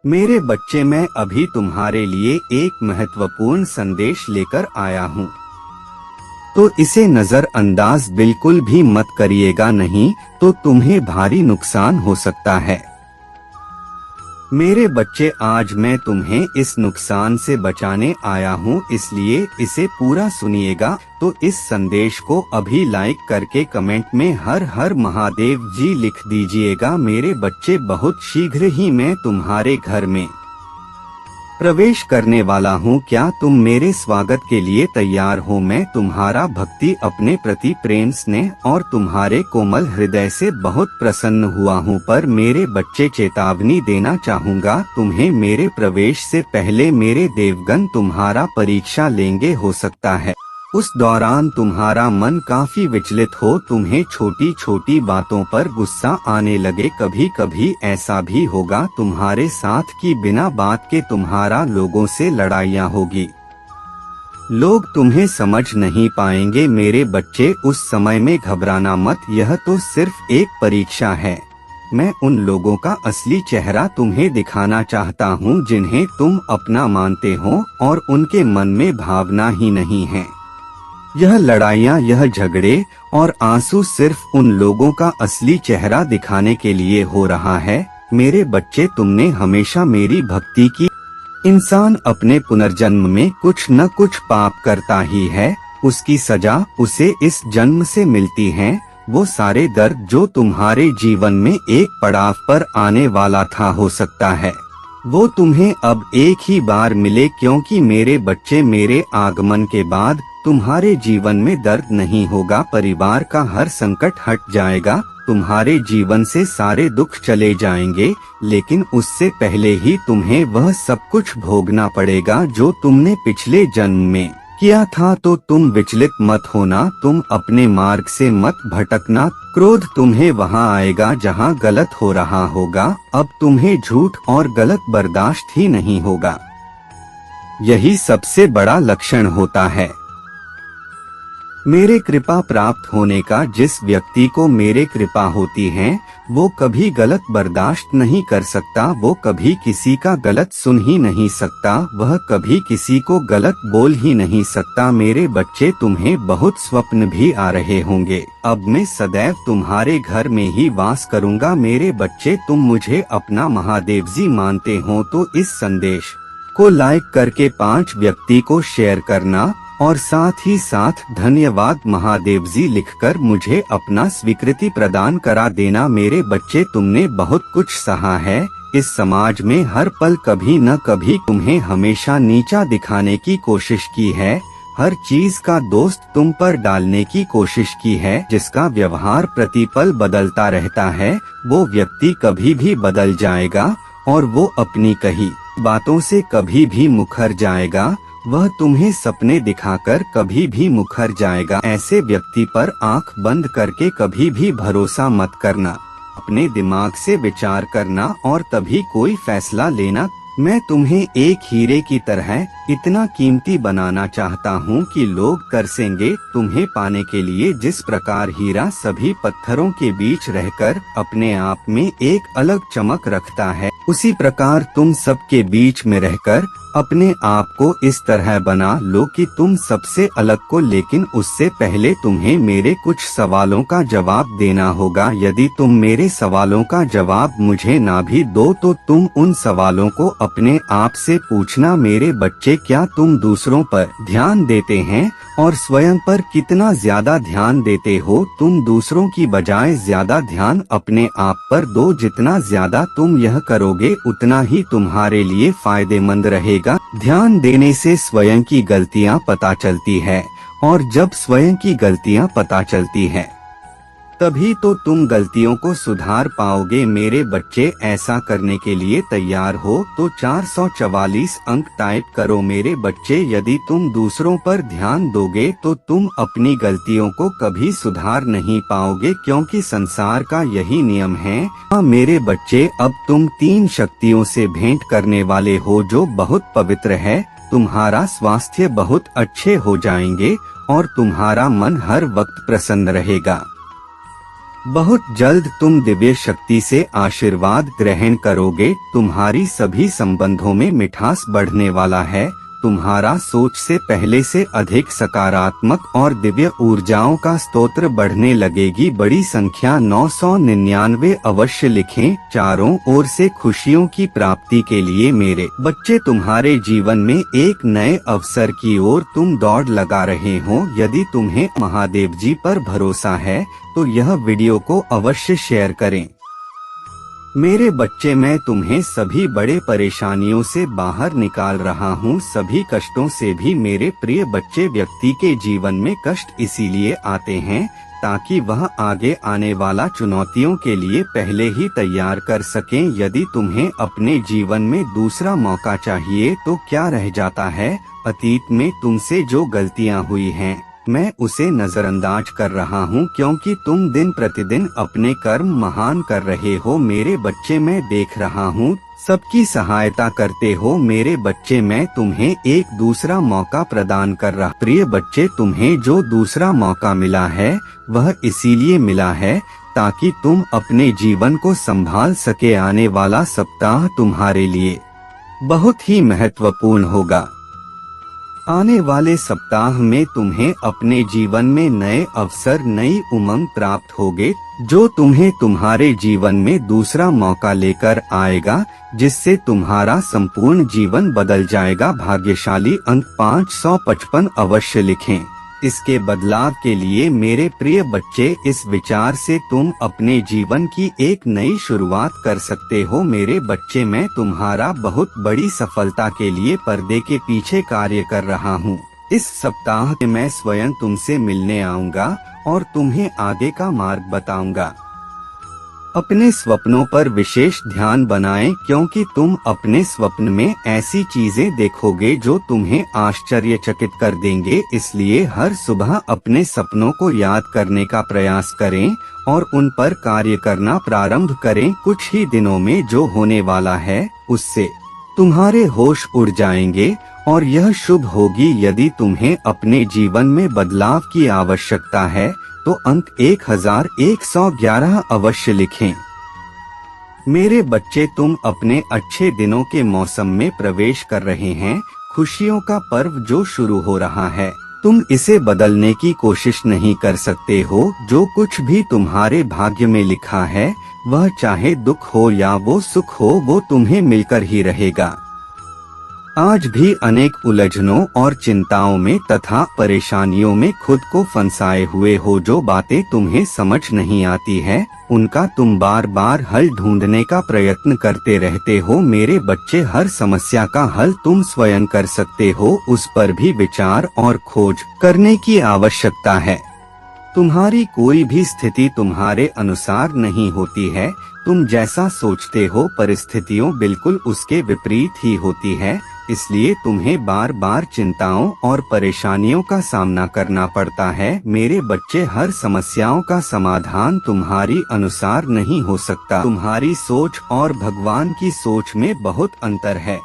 मेरे बच्चे, मैं अभी तुम्हारे लिए एक महत्वपूर्ण संदेश लेकर आया हूँ, तो इसे नजरअंदाज बिल्कुल भी मत करिएगा, नहीं तो तुम्हें भारी नुकसान हो सकता है। मेरे बच्चे, आज मैं तुम्हें इस नुकसान से बचाने आया हूँ, इसलिए इसे पूरा सुनिएगा। तो इस संदेश को अभी लाइक करके कमेंट में हर हर महादेव जी लिख दीजिएगा। मेरे बच्चे, बहुत शीघ्र ही मैं तुम्हारे घर में प्रवेश करने वाला हूँ। क्या तुम मेरे स्वागत के लिए तैयार हो? मैं तुम्हारा भक्ति, अपने प्रति प्रेम, स्नेह और तुम्हारे कोमल हृदय से बहुत प्रसन्न हुआ हूँ। पर मेरे बच्चे, चेतावनी देना चाहूँगा तुम्हें, मेरे प्रवेश से पहले मेरे देवगण तुम्हारा परीक्षा लेंगे। हो सकता है उस दौरान तुम्हारा मन काफी विचलित हो, तुम्हें छोटी छोटी बातों पर गुस्सा आने लगे। कभी कभी ऐसा भी होगा तुम्हारे साथ कि बिना बात के तुम्हारा लोगों से लड़ाइयाँ होगी, लोग तुम्हें समझ नहीं पाएंगे। मेरे बच्चे, उस समय में घबराना मत, यह तो सिर्फ एक परीक्षा है। मैं उन लोगों का असली चेहरा तुम्हें दिखाना चाहता हूँ जिन्हें तुम अपना मानते हो और उनके मन में भावना ही नहीं है। यह लड़ाइयाँ, यह झगड़े और आंसू सिर्फ उन लोगों का असली चेहरा दिखाने के लिए हो रहा है। मेरे बच्चे, तुमने हमेशा मेरी भक्ति की। इंसान अपने पुनर्जन्म में कुछ न कुछ पाप करता ही है, उसकी सजा उसे इस जन्म से मिलती है। वो सारे दर्द जो तुम्हारे जीवन में एक पड़ाव पर आने वाला था, हो सकता है वो तुम्हें अब एक ही बार मिले, क्योंकि मेरे बच्चे, मेरे आगमन के बाद तुम्हारे जीवन में दर्द नहीं होगा। परिवार का हर संकट हट जाएगा, तुम्हारे जीवन से सारे दुख चले जाएंगे। लेकिन उससे पहले ही तुम्हें वह सब कुछ भोगना पड़ेगा जो तुमने पिछले जन्म में किया था। तो तुम विचलित मत होना, तुम अपने मार्ग से मत भटकना। क्रोध तुम्हें वहां आएगा जहां गलत हो रहा होगा। अब तुम्हें झूठ और गलत बर्दाश्त ही नहीं होगा, यही सबसे बड़ा लक्षण होता है मेरे कृपा प्राप्त होने का। जिस व्यक्ति को मेरे कृपा होती है वो कभी गलत बर्दाश्त नहीं कर सकता, वो कभी किसी का गलत सुन ही नहीं सकता, वह कभी किसी को गलत बोल ही नहीं सकता। मेरे बच्चे, तुम्हें बहुत स्वप्न भी आ रहे होंगे। अब मैं सदैव तुम्हारे घर में ही वास करूंगा। मेरे बच्चे, तुम मुझे अपना महादेव जी मानते हो तो इस संदेश को लाइक करके 5 व्यक्ति को शेयर करना और साथ ही साथ धन्यवाद महादेव जी लिखकर मुझे अपना स्वीकृति प्रदान करा देना। मेरे बच्चे, तुमने बहुत कुछ सहा है इस समाज में, हर पल कभी न कभी तुम्हें हमेशा नीचा दिखाने की कोशिश की है, हर चीज का दोस्त तुम पर डालने की कोशिश की है। जिसका व्यवहार प्रतिपल बदलता रहता है, वो व्यक्ति कभी भी बदल जाएगा और वो अपनी कही बातों से कभी भी मुकर जाएगा। वह तुम्हें सपने दिखाकर कभी भी मुकर जाएगा। ऐसे व्यक्ति पर आंख बंद करके कभी भी भरोसा मत करना, अपने दिमाग से विचार करना और तभी कोई फैसला लेना। मैं तुम्हें एक हीरे की तरह इतना कीमती बनाना चाहता हूँ कि लोग तरसेंगे तुम्हें पाने के लिए। जिस प्रकार हीरा सभी पत्थरों के बीच रहकर अपने आप में एक अलग चमक रखता है, उसी प्रकार तुम सबके बीच में रहकर अपने आप को इस तरह बना लो कि तुम सबसे अलग को। लेकिन उससे पहले तुम्हें मेरे कुछ सवालों का जवाब देना होगा। यदि तुम मेरे सवालों का जवाब मुझे ना भी दो तो तुम उन सवालों को अपने आप से पूछना। मेरे बच्चे, क्या तुम दूसरों पर ध्यान देते हैं और स्वयं पर कितना ज्यादा ध्यान देते हो? तुम दूसरों की बजाय ज्यादा ध्यान अपने आप पर दो। जितना ज्यादा तुम यह करोगे उतना ही तुम्हारे लिए फायदेमंद रहेगा। ध्यान देने से स्वयं की गलतियां पता चलती है और जब स्वयं की गलतियां पता चलती है तभी तो तुम गलतियों को सुधार पाओगे। मेरे बच्चे, ऐसा करने के लिए तैयार हो तो 444 अंक टाइप करो। मेरे बच्चे, यदि तुम दूसरों पर ध्यान दोगे तो तुम अपनी गलतियों को कभी सुधार नहीं पाओगे, क्योंकि संसार का यही नियम है। हाँ मेरे बच्चे, अब तुम 3 शक्तियों से भेंट करने वाले हो जो बहुत पवित्र है। तुम्हारा स्वास्थ्य बहुत अच्छे हो जाएंगे और तुम्हारा मन हर वक्त प्रसन्न रहेगा। बहुत जल्द तुम दिव्य शक्ति से आशीर्वाद ग्रहण करोगे। तुम्हारी सभी संबंधों में मिठास बढ़ने वाला है। तुम्हारा सोच से पहले से अधिक सकारात्मक और दिव्य ऊर्जाओं का स्तोत्र बढ़ने लगेगी। बड़ी संख्या 999 अवश्य लिखें। चारों ओर से खुशियों की प्राप्ति के लिए मेरे बच्चे तुम्हारे जीवन में एक नए अवसर की ओर तुम दौड़ लगा रहे हो। यदि तुम्हें महादेव जी पर भरोसा है तो यह वीडियो को अवश्य शेयर करें। मेरे बच्चे, मैं तुम्हें सभी बड़े परेशानियों से बाहर निकाल रहा हूँ। सभी कष्टों से भी मेरे प्रिय बच्चे, व्यक्ति के जीवन में कष्ट इसीलिए आते हैं ताकि वह आगे आने वाला चुनौतियों के लिए पहले ही तैयार कर सकें। यदि तुम्हें अपने जीवन में दूसरा मौका चाहिए तो क्या रह जाता है? अतीत में तुमसे जो गलतियाँ हुई हैं मैं उसे नजरअंदाज कर रहा हूँ, क्योंकि तुम दिन प्रतिदिन अपने कर्म महान कर रहे हो। मेरे बच्चे, मैं देख रहा हूँ सबकी सहायता करते हो। मेरे बच्चे, मैं तुम्हें एक दूसरा मौका प्रदान कर रहा। प्रिय बच्चे, तुम्हें जो दूसरा मौका मिला है वह इसीलिए मिला है ताकि तुम अपने जीवन को संभाल सके। आने वाला सप्ताह तुम्हारे लिए बहुत ही महत्वपूर्ण होगा। आने वाले सप्ताह में तुम्हें अपने जीवन में नए अवसर, नई उमंग प्राप्त होगे जो तुम्हें तुम्हारे जीवन में दूसरा मौका लेकर आएगा, जिससे तुम्हारा संपूर्ण जीवन बदल जाएगा। भाग्यशाली अंक 555 अवश्य लिखें। इसके बदलाव के लिए मेरे प्रिय बच्चे, इस विचार से तुम अपने जीवन की एक नई शुरुआत कर सकते हो। मेरे बच्चे, मैं तुम्हारा बहुत बड़ी सफलता के लिए पर्दे के पीछे कार्य कर रहा हूँ। इस सप्ताह में मैं स्वयं तुमसे मिलने आऊँगा और तुम्हें आगे का मार्ग बताऊंगा। अपने स्वप्नों पर विशेष ध्यान बनाएं, क्योंकि तुम अपने स्वप्न में ऐसी चीजें देखोगे जो तुम्हें आश्चर्यचकित कर देंगे। इसलिए हर सुबह अपने सपनों को याद करने का प्रयास करें और उन पर कार्य करना प्रारंभ करें। कुछ ही दिनों में जो होने वाला है उससे तुम्हारे होश उड़ जाएंगे और यह शुभ होगी। यदि तुम्हें अपने जीवन में बदलाव की आवश्यकता है तो अंक 1111 अवश्य लिखें। मेरे बच्चे, तुम अपने अच्छे दिनों के मौसम में प्रवेश कर रहे हैं। खुशियों का पर्व जो शुरू हो रहा है, तुम इसे बदलने की कोशिश नहीं कर सकते हो। जो कुछ भी तुम्हारे भाग्य में लिखा है, वह चाहे दुख हो या वो सुख हो, वो तुम्हें मिलकर ही रहेगा। आज भी अनेक उलझनों और चिंताओं में तथा परेशानियों में खुद को फंसाए हुए हो। जो बातें तुम्हें समझ नहीं आती है, उनका तुम बार बार हल ढूंढने का प्रयत्न करते रहते हो। मेरे बच्चे, हर समस्या का हल तुम स्वयं कर सकते हो, उस पर भी विचार और खोज करने की आवश्यकता है। तुम्हारी कोई भी स्थिति तुम्हारे अनुसार नहीं होती है। तुम जैसा सोचते हो, परिस्थितियों बिल्कुल उसके विपरीत ही होती है। इसलिए तुम्हें बार बार चिंताओं और परेशानियों का सामना करना पड़ता है। मेरे बच्चे, हर समस्याओं का समाधान तुम्हारी अनुसार नहीं हो सकता। तुम्हारी सोच और भगवान की सोच में बहुत अंतर है।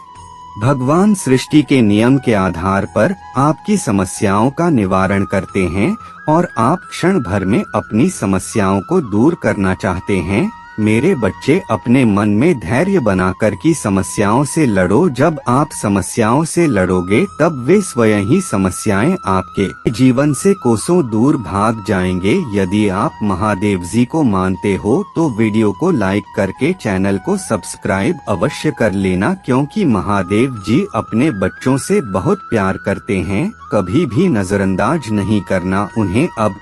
भगवान सृष्टि के नियम के आधार पर आपकी समस्याओं का निवारण करते हैं और आप क्षण भर में अपनी समस्याओं को दूर करना चाहते हैं। मेरे बच्चे, अपने मन में धैर्य बनाकर की समस्याओं से लड़ो। जब आप समस्याओं से लड़ोगे तब वे स्वयं ही समस्याएं आपके जीवन से कोसों दूर भाग जाएंगे। यदि आप महादेव जी को मानते हो तो वीडियो को लाइक करके चैनल को सब्सक्राइब अवश्य कर लेना, क्योंकि महादेव जी अपने बच्चों से बहुत प्यार करते हैं। कभी भी नजरअंदाज नहीं करना उन्हें। अब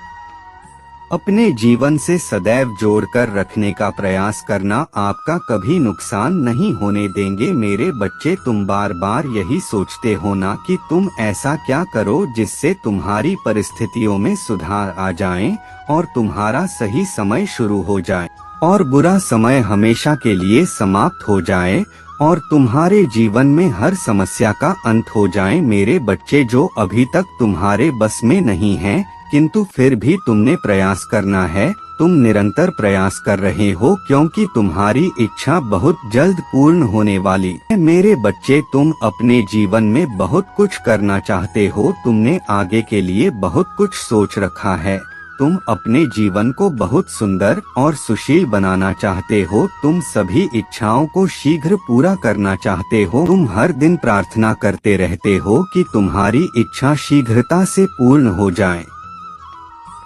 अपने जीवन से सदैव जोड़कर रखने का प्रयास करना। आपका कभी नुकसान नहीं होने देंगे। मेरे बच्चे, तुम बार बार यही सोचते हो ना कि तुम ऐसा क्या करो जिससे तुम्हारी परिस्थितियों में सुधार आ जाए और तुम्हारा सही समय शुरू हो जाए और बुरा समय हमेशा के लिए समाप्त हो जाए और तुम्हारे जीवन में हर समस्या का अंत हो जाए। मेरे बच्चे, जो अभी तक तुम्हारे बस में नहीं है, किंतु फिर भी तुमने प्रयास करना है। तुम निरंतर प्रयास कर रहे हो, क्योंकि तुम्हारी इच्छा बहुत जल्द पूर्ण होने वाली है। मेरे बच्चे, तुम अपने जीवन में बहुत कुछ करना चाहते हो। तुमने आगे के लिए बहुत कुछ सोच रखा है। तुम अपने जीवन को बहुत सुंदर और सुशील बनाना चाहते हो, तुम सभी इच्छाओं को शीघ्र पूरा करना चाहते हो, तुम हर दिन प्रार्थना करते रहते हो कि तुम्हारी इच्छा शीघ्रता से पूर्ण हो जाए।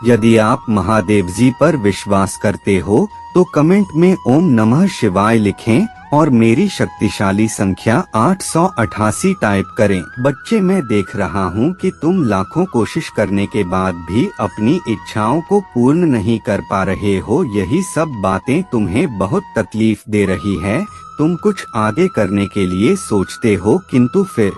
यदि आप महादेव जी पर विश्वास करते हो तो कमेंट में ओम नमः शिवाय लिखें और मेरी शक्तिशाली संख्या 888 टाइप करें। बच्चे, मैं देख रहा हूँ कि तुम लाखों कोशिश करने के बाद भी अपनी इच्छाओं को पूर्ण नहीं कर पा रहे हो। यही सब बातें तुम्हें बहुत तकलीफ दे रही है। तुम कुछ आगे करने के लिए सोचते हो किंतु फिर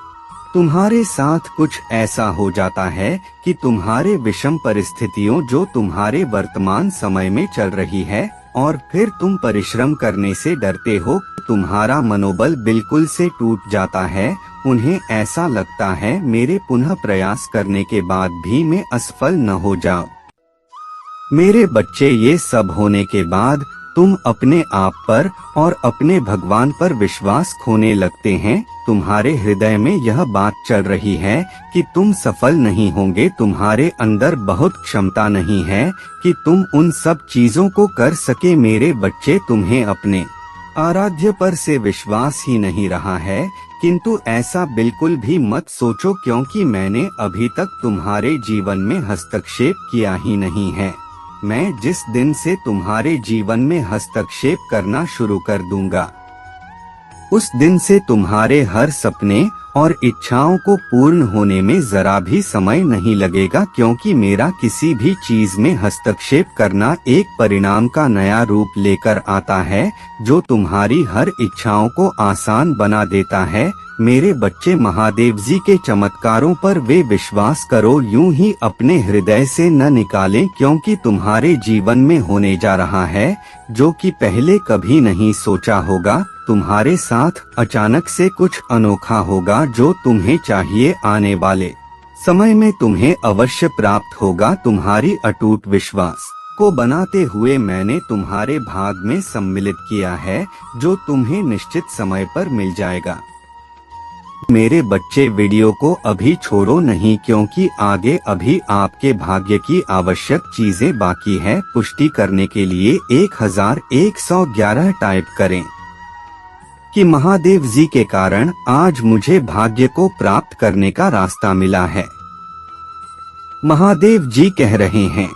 तुम्हारे साथ कुछ ऐसा हो जाता है कि तुम्हारे विषम परिस्थितियों जो तुम्हारे वर्तमान समय में चल रही है और फिर तुम परिश्रम करने से डरते हो, तुम्हारा मनोबल बिल्कुल से टूट जाता है। उन्हें ऐसा लगता है मेरे पुनः प्रयास करने के बाद भी मैं असफल न हो जाऊं। मेरे बच्चे, ये सब होने के बाद तुम अपने आप पर और अपने भगवान पर विश्वास खोने लगते हैं। तुम्हारे हृदय में यह बात चल रही है कि तुम सफल नहीं होंगे, तुम्हारे अंदर बहुत क्षमता नहीं है कि तुम उन सब चीजों को कर सके। मेरे बच्चे, तुम्हें अपने आराध्य पर से विश्वास ही नहीं रहा है, किंतु ऐसा बिल्कुल भी मत सोचो, क्योंकि मैंने अभी तक तुम्हारे जीवन में हस्तक्षेप किया ही नहीं है। मैं जिस दिन से तुम्हारे जीवन में हस्तक्षेप करना शुरू कर दूंगा, उस दिन से तुम्हारे हर सपने और इच्छाओं को पूर्ण होने में जरा भी समय नहीं लगेगा, क्योंकि मेरा किसी भी चीज में हस्तक्षेप करना एक परिणाम का नया रूप लेकर आता है जो तुम्हारी हर इच्छाओं को आसान बना देता है। मेरे बच्चे, महादेव जी के चमत्कारों पर वे विश्वास करो, यूं ही अपने हृदय से न निकालें, क्योंकि तुम्हारे जीवन में होने जा रहा है जो कि पहले कभी नहीं सोचा होगा। तुम्हारे साथ अचानक से कुछ अनोखा होगा जो तुम्हें चाहिए, आने वाले समय में तुम्हें अवश्य प्राप्त होगा। तुम्हारी अटूट विश्वास को बनाते हुए मैंने तुम्हारे भाग में सम्मिलित किया है जो तुम्हें निश्चित समय पर मिल जाएगा। मेरे बच्चे, वीडियो को अभी छोड़ो नहीं, क्योंकि आगे अभी आपके भाग्य की आवश्यक चीजें बाकी है। पुष्टि करने के लिए 1111 टाइप करें कि महादेव जी के कारण आज मुझे भाग्य को प्राप्त करने का रास्ता मिला है। महादेव जी कह रहे हैं,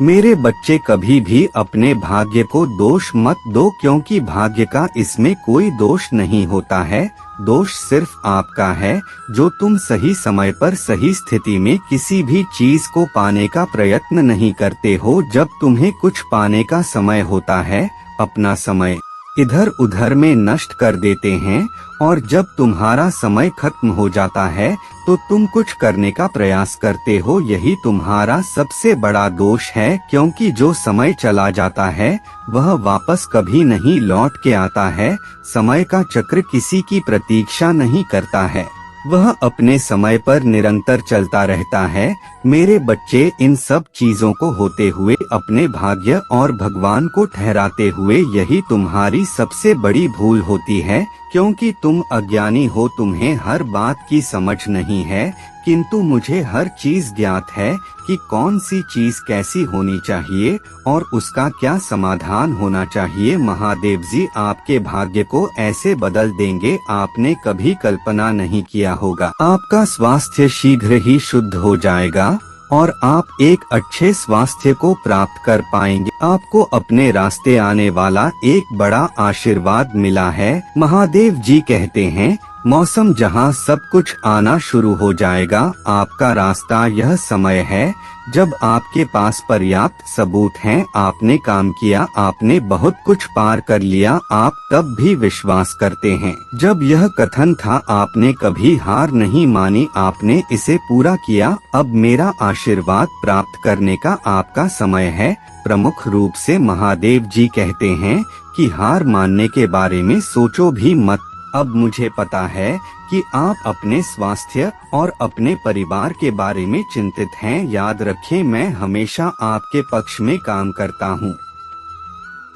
मेरे बच्चे, कभी भी अपने भाग्य को दोष मत दो, क्योंकि भाग्य का इसमें कोई दोष नहीं होता है। दोष सिर्फ आपका है जो तुम सही समय पर सही स्थिति में किसी भी चीज को पाने का प्रयत्न नहीं करते हो। जब तुम्हें कुछ पाने का समय होता है, अपना समय इधर उधर में नष्ट कर देते हैं, और जब तुम्हारा समय खत्म हो जाता है तो तुम कुछ करने का प्रयास करते हो। यही तुम्हारा सबसे बड़ा दोष है, क्योंकि जो समय चला जाता है वह वापस कभी नहीं लौट के आता है। समय का चक्र किसी की प्रतीक्षा नहीं करता है, वह अपने समय पर निरंतर चलता रहता है। मेरे बच्चे, इन सब चीजों को होते हुए अपने भाग्य और भगवान को ठहराते हुए यही तुम्हारी सबसे बड़ी भूल होती है, क्योंकि तुम अज्ञानी हो, तुम्हें हर बात की समझ नहीं है, किंतु मुझे हर चीज ज्ञात है कि कौन सी चीज कैसी होनी चाहिए और उसका क्या समाधान होना चाहिए। महादेव जी आपके भाग्य को ऐसे बदल देंगे, आपने कभी कल्पना नहीं किया होगा। आपका स्वास्थ्य शीघ्र ही शुद्ध हो जाएगा और आप एक अच्छे स्वास्थ्य को प्राप्त कर पाएंगे। आपको अपने रास्ते आने वाला एक बड़ा आशीर्वाद मिला है। महादेव जी कहते हैं, मौसम जहां सब कुछ आना शुरू हो जाएगा, आपका रास्ता यह समय है जब आपके पास पर्याप्त सबूत हैं, आपने काम किया, आपने बहुत कुछ पार कर लिया, आप तब भी विश्वास करते हैं। जब यह कथन था, आपने कभी हार नहीं मानी, आपने इसे पूरा किया। अब मेरा आशीर्वाद प्राप्त करने का आपका समय है। प्रमुख रूप से महादेव जी कहते हैं कि हार मानने के बारे में सोचो भी मत। अब मुझे पता है कि आप अपने स्वास्थ्य और अपने परिवार के बारे में चिंतित हैं। याद रखें, मैं हमेशा आपके पक्ष में काम करता हूँ।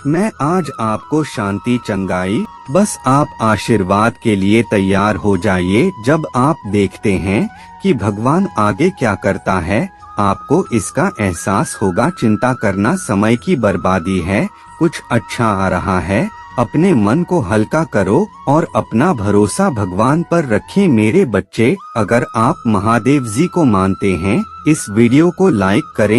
मैं आज आपको शांति, चंगाई, बस आप आशीर्वाद के लिए तैयार हो जाइए। जब आप देखते हैं कि भगवान आगे क्या करता है, आपको इसका एहसास होगा। चिंता करना समय की बर्बादी है, कुछ अच्छा आ रहा है। अपने मन को हल्का करो और अपना भरोसा भगवान पर रखें। मेरे बच्चे, अगर आप महादेव जी को मानते हैं, इस वीडियो को लाइक करें।